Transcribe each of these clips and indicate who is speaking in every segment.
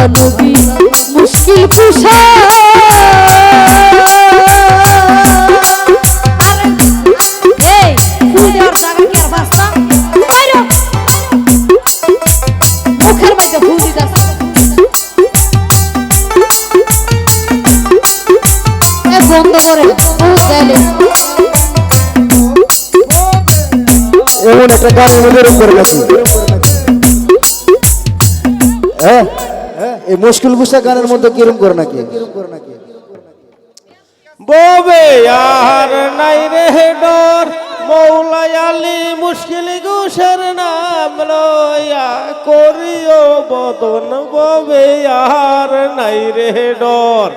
Speaker 1: নবী মুশকিল কুশা এই ফুল দেওয়ার জায়গা কি আর বাস্তা বাইরে মুখের মধ্যে ফুল দিতাছে এ বন্ধ করে ফুল দেলে
Speaker 2: এমন একটা গানের মধ্যে করে নাকি হ্যাঁ এই মুশকিল কুশা গানের মধ্যে কিরম করে নাকি
Speaker 3: ববে আর নাই রে ডর মৌলা আলী মুশকিল কুশের নাম লয়া করিও বদন ববে আর নাই রে ডর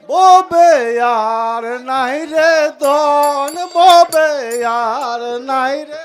Speaker 4: ববে আর নাই রে দন ববে আর নাই রে